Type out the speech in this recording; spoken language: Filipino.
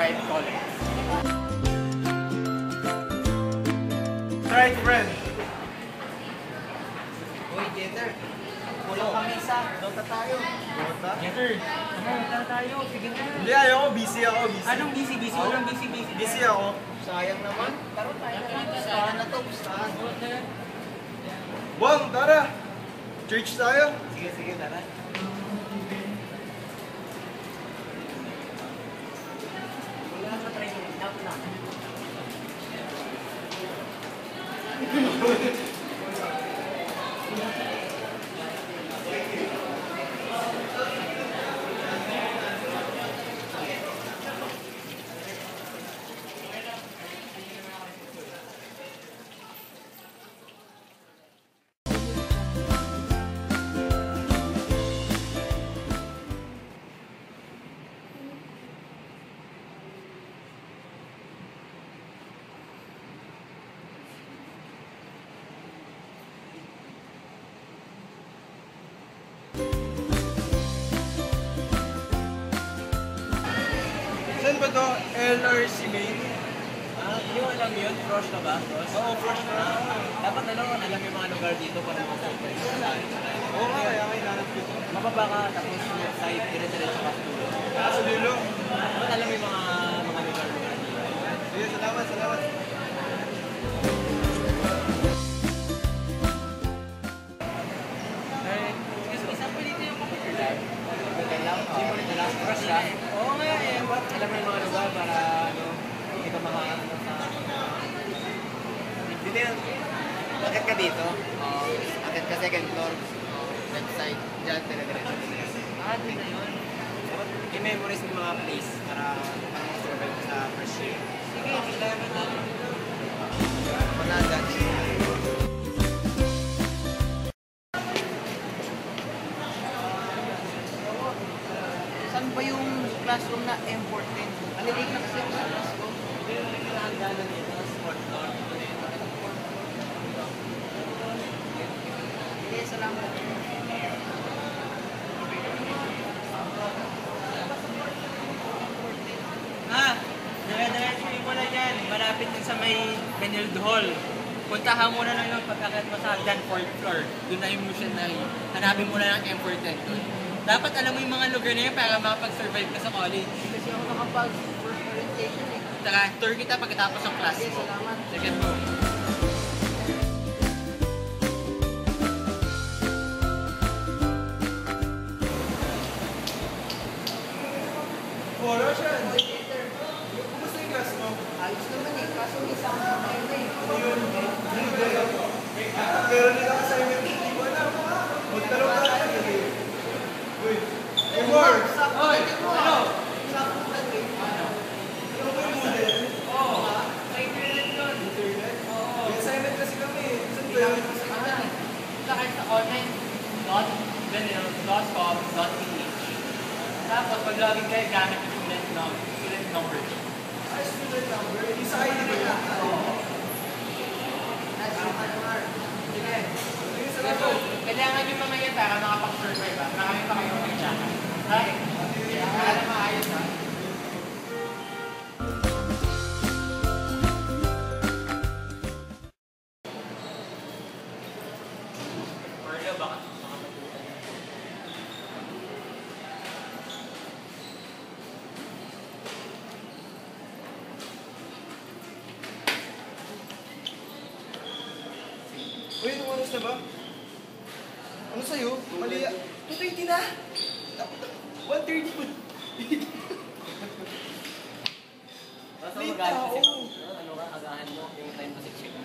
Pride College. Right, friend. Uy, Jeter. Kulang kami sa Dota tayo. Dota? Jeter, Dota tayo. Sige na. Hindi, ayoko. Busy ako. Busy. Anong busy? Walang busy. Busy ako. Sayang naman. Taro tayo. Gustahan na to. Gustahan. Bang, tara. Church tayo. Sige, tara. Wala na try mo. Dapat lang. Saan ba to? LRC main? Hindi mo alam yun? Frosh na ba? Frosh? Oo, fresh na. Dapat alam yung mga lugar dito para mag-surprise. Oo nga, kaya may nanap dito. Mababa ka, tapos yung side, dire-diretso ka sa dulo. Sa dulo. Dapat alam mo yung mga lugar dito. Sige, salamat. Excuse me, saan po dito yung computer lab? Computer lab? Hindi mo rin na last crush ha? Oo nga eh, alam mo yung mga lugar para hindi ka makakano sa... Dito yun. Akit ka dito. Akit ka second floor. Left side. Diyan, dire-diretso. Dito na yun. I-memorize mo mga place para mag-survive sa first year. Sige, kailangan na. Managan. Saan ba yung classroom na important? Nalilig na kasi ako sa classroom. Hindi yung pinakagana nito. Sport floor. Sige, salamat. Dire-diretso mo na dyan. Malapit din sa may Benilde Hall. Puntahan mo na lang yung pag-akit mo sa hagdan 4th floor. Doon na yung missionary. Hanapin mo na ng M410 doon. Dapat alam mo yung mga lugar na yun para makapag-survive ka sa college. Kasi ako nakapag-first orientation eh. Tara, tour kita pagkatapos ng class mo. Salamat. Sige po. Oh, Roshan. Kumusta yung class mo? Ayos naman eh. Kaso may sound na tayo na eh. Meron nila assignment. Hindi ko alam. Magtanong ka lang. Uy, Mark! Oy! Ano? Ano ba yung model? Oo. Sa internet yun. Internet? Oo. May assignment kasi kami. Saan ba Gamit yun? ko sa kanya. Punta kayo sa online.benil.com.ph. Tapos pag login kayo, gamit yung student number. Ay, student number. Yung sa ID ba yun? Oo. Sige. Ito, kailangan nyo mamaya para makapag-survive ba? Marami pa kayong may tsaka. Ha? Kaya na maayos ha? Marlo, baka Uy, anong oras na ba? Ano sa'yo? Mali. 2:20 na! 1:30 pa. Basta Late mag-aagad na kasi. ako. Ano ka, agahan mo yung time kasi check.